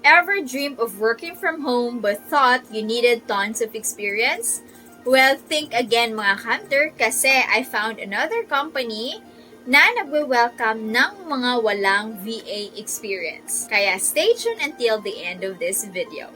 Ever dreamed of working from home but thought you needed tons of experience? Well, think again mga hunter kasi I found another company na nagwe-welcome ng mga walang VA experience. Kaya stay tuned until the end of this video.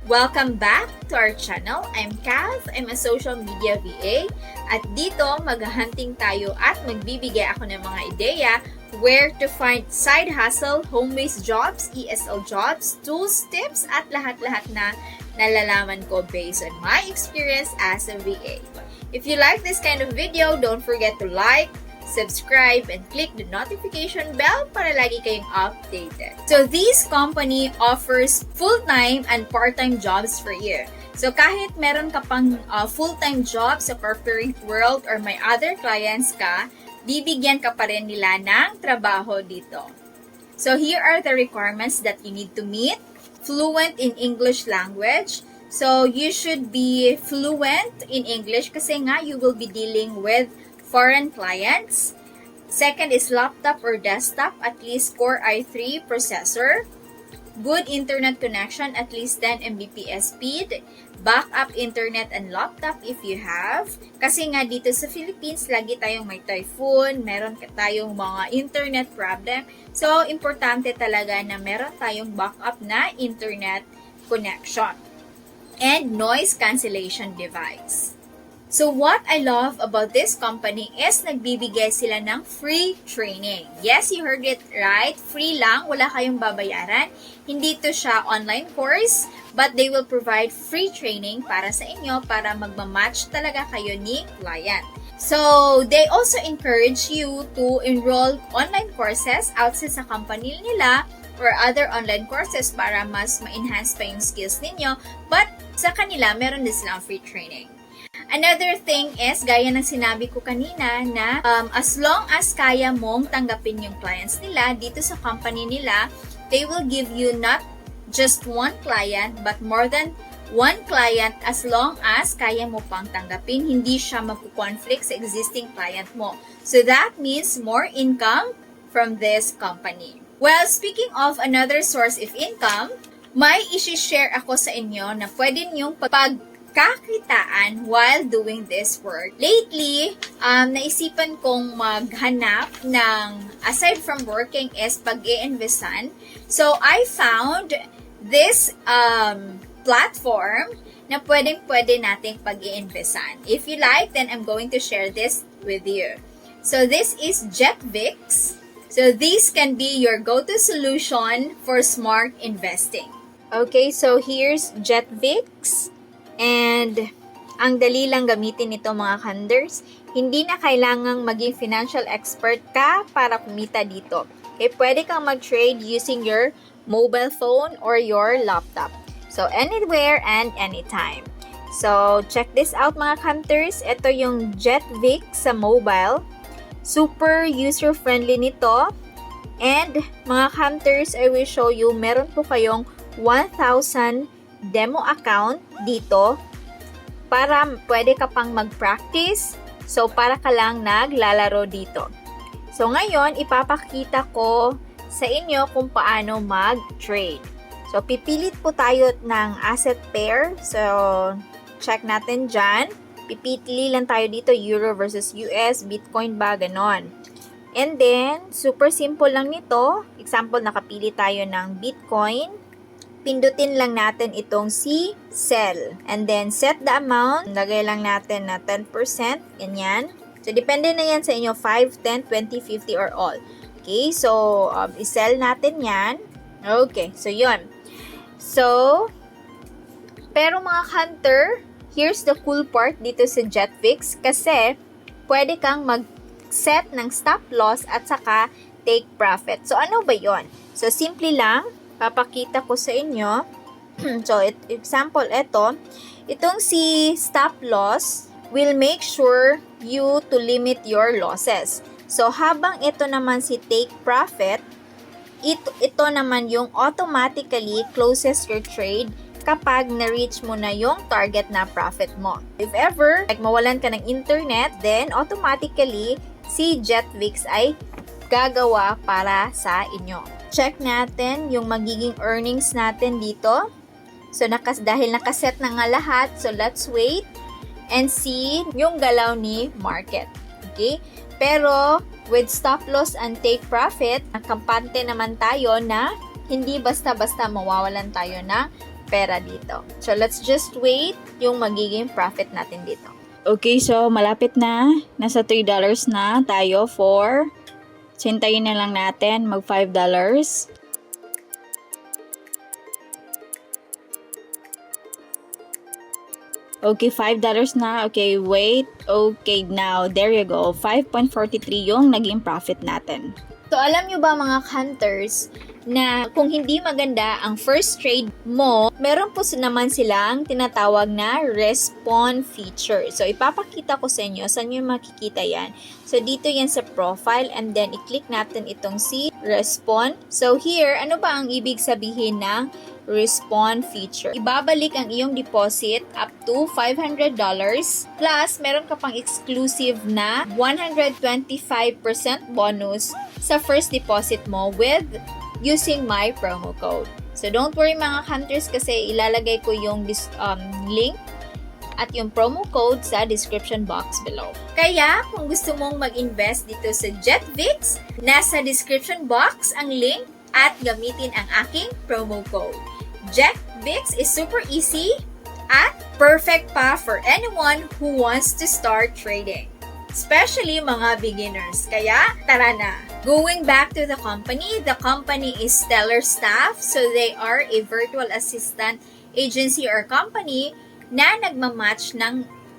Welcome back to our channel. I'm Kath. I'm a social media VA. At dito, maghahunting tayo at magbibigay ako ng mga ideya where to find side hustle, home-based jobs, ESL jobs, tools, tips, at lahat-lahat na nalalaman ko based on my experience as a VA. If you like this kind of video, don't forget to like, subscribe, and click the notification bell para lagi kayong updated. So this company offers full-time and part-time jobs for you. So kahit meron ka pang full-time job sa corporate world or may other clients ka, bibigyan ka pa rin nila ng trabaho dito. So here are the requirements that you need to meet. Fluent in English language. So you should be fluent in English kasi nga you will be dealing with foreign clients. Second is laptop or desktop, at least Core i3 processor. Good internet connection, at least 10 Mbps speed. Backup internet and laptop if you have. Kasi nga dito sa Philippines, lagi tayong may typhoon, meron tayong mga internet problem. So, importante talaga na meron tayong backup na internet connection. And noise cancellation device. So what I love about this company is nagbibigay sila ng free training. Yes, you heard it right. Free lang, wala kayong babayaran. Hindi to siya online course, but they will provide free training para sa inyo para magmamatch talaga kayo ni client. So, they also encourage you to enroll online courses outside sa company nila or other online courses para mas ma-enhance pa yung skills ninyo. But sa kanila, meron din silang free training. Another thing is, gaya ng sinabi ko kanina na as long as kaya mong tanggapin yung clients nila, dito sa company nila, they will give you not just one client, but more than one client as long as kaya mo pang tanggapin. Hindi siya magkukonflict sa existing client mo. So that means more income from this company. Well, speaking of another source of income, may isi-share ako sa inyo na pwede niyong kakitaan while doing this work. Lately, naisipan kong maghanap ng, aside from working, is pag-i-investan. So, I found this platform na pwede nating pag-i-investan. If you like, then I'm going to share this with you. So, this is JetVix. So, this can be your go-to solution for smart investing. Okay, so here's JetVix. And ang dali lang gamitin nito mga hunters. Hindi na kailangang maging financial expert ka para kumita dito. Okay, pwede kang mag-trade using your mobile phone or your laptop. So, anywhere and anytime. So, check this out mga hunters. Ito yung JetVix sa mobile. Super user-friendly nito. And mga hunters, I will show you, meron po kayong 1,000 demo account dito para pwede ka pang mag-practice. So, para ka lang naglalaro dito. So, ngayon, ipapakita ko sa inyo kung paano mag-trade. So, pipilit po tayo ng asset pair. So, check natin dyan. Pipili lang tayo dito, Euro versus US, Bitcoin ba, ganon. And then, super simple lang nito. Example, nakapili tayo ng Bitcoin. Pindutin lang natin itong si sell. And then, set the amount. Lagay lang natin na 10%. Ganyan. So, depende na yan sa inyo. 5, 10, 20, 50, or all. Okay, so, i-sell natin yan. Okay, so yun. So, pero mga hunter, here's the cool part dito sa JetVix kasi pwede kang mag-set ng stop loss at saka take profit. So, ano ba yon? So, simple lang, papakita ko sa inyo. So, example, itong si stop loss will make sure you to limit your losses. So, habang ito naman si take profit, ito naman yung automatically closes your trade kapag na-reach mo na yung target na profit mo. If ever, like mawalan ka ng internet, then automatically, si JetVix ay gagawa para sa inyo. Check natin yung magiging earnings natin dito. So, dahil nakaset na nga lahat, so let's wait and see yung galaw ni market. Okay? Pero, with stop loss and take profit, kampante naman tayo na hindi basta-basta mawawalan tayo ng pera dito. So, let's just wait yung magiging profit natin dito. Okay, so malapit na. Nasa $3 na tayo for... Sintayin na lang natin mag $5. Okay, $5 na. Okay, wait. Okay, now, there you go. 5.43 yung naging profit natin. So, alam nyo ba mga hunters, na kung hindi maganda ang first trade mo, meron po naman silang tinatawag na respawn feature. So, ipapakita ko sa inyo. Saan nyo makikita yan? So, dito yan sa profile and then i-click natin itong si respawn. So, here, ano ba ang ibig sabihin ng respawn feature? Ibabalik ang iyong deposit up to $500 plus meron ka pang exclusive na 125% bonus sa first deposit mo with using my promo code. So don't worry mga hunters kasi ilalagay ko yung link at yung promo code sa description box below. Kaya kung gusto mong mag-invest dito sa JetVix, nasa description box ang link at gamitin ang aking promo code. JetVix is super easy at perfect pa for anyone who wants to start trading, especially mga beginners. Kaya, tara na! Going back to the company is Stellar Staff. So, they are a virtual assistant agency or company na nagmamatch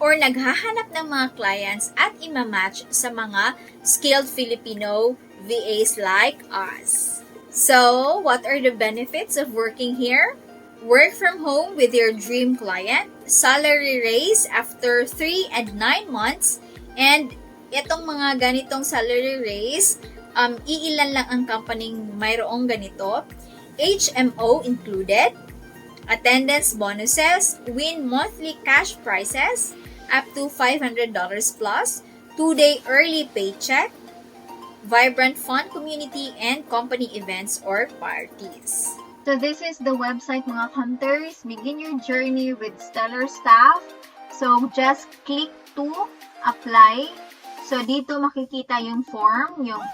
or naghahanap ng mga clients at imamatch sa mga skilled Filipino VAs like us. So, what are the benefits of working here? Work from home with your dream client, salary raise after 3 and 9 months, and itong mga ganitong salary raise, iilan lang ang company mayroong ganito, HMO included, attendance bonuses, win monthly cash prizes up to $500 plus, 2-day early paycheck, vibrant fun community, and company events or parties. So this is the website mga hunters. Begin your journey with Stellar Staff. So just click to apply. So dito makikita yung form, yung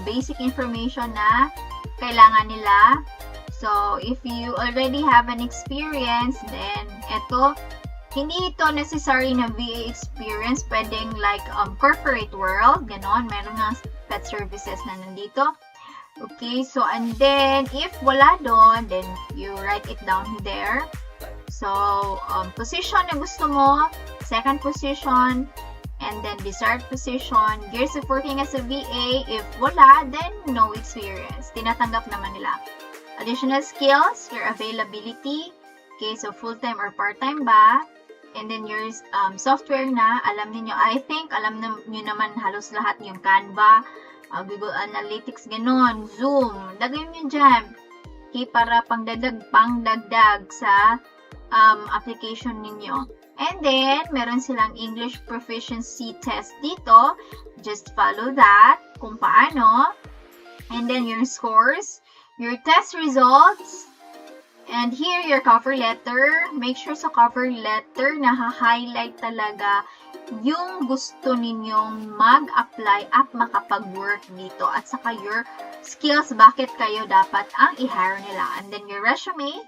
basic information na kailangan nila. So if you already have an experience, then hindi ito necessary na VA experience. Pwedeng like corporate world, ganon. Meron nga pet services na nandito. Okay, so and then if wala doon, then you write it down there. So, position na gusto mo, second position, and then desired position, years of working as a VA, if wala, then no experience. Tinatanggap naman nila. Additional skills, your availability, okay, so full-time or part-time ba? And then your software na, alam niyo, I think, alam niyo naman halos lahat yung Canva, Google Analytics, ganon, Zoom, lagay nyo dyan. Okay, para pangdagdag sa application ninyo. And then, meron silang English proficiency test dito. Just follow that kung paano. And then, your scores, your test results, and here, your cover letter. Make sure sa cover letter na ha-highlight talaga yung gusto ninyong mag-apply at makapag-work dito. At saka your skills, bakit kayo dapat ang i-hire nila. And then your resume,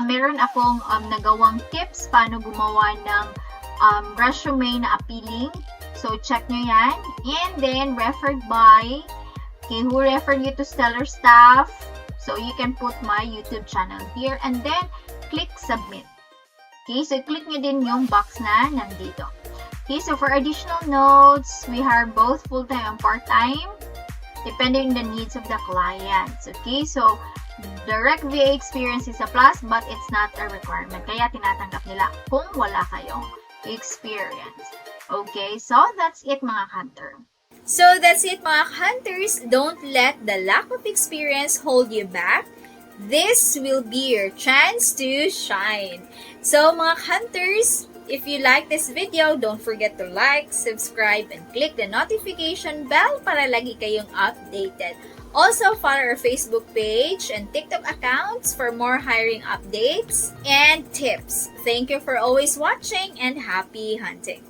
meron akong nagawang tips paano gumawa ng resume na appealing. So, check nyo yan. And then, referred by, okay, who referred you to Stellar Staff? So, you can put my YouTube channel here. And then, click submit. Okay, so click nyo din yung box na nandito. Okay, so for additional notes, we hire both full-time and part-time depending on the needs of the clients. Okay, so direct VA experience is a plus but it's not a requirement. Kaya tinatanggap nila kung wala kayong experience. Okay, so that's it mga hunter. So that's it mga hunters. Don't let the lack of experience hold you back. This will be your chance to shine. So mga hunters, if you like this video, don't forget to like, subscribe, and click the notification bell para lagi kayong updated. Also, follow our Facebook page and TikTok accounts for more hiring updates and tips. Thank you for always watching and happy hunting!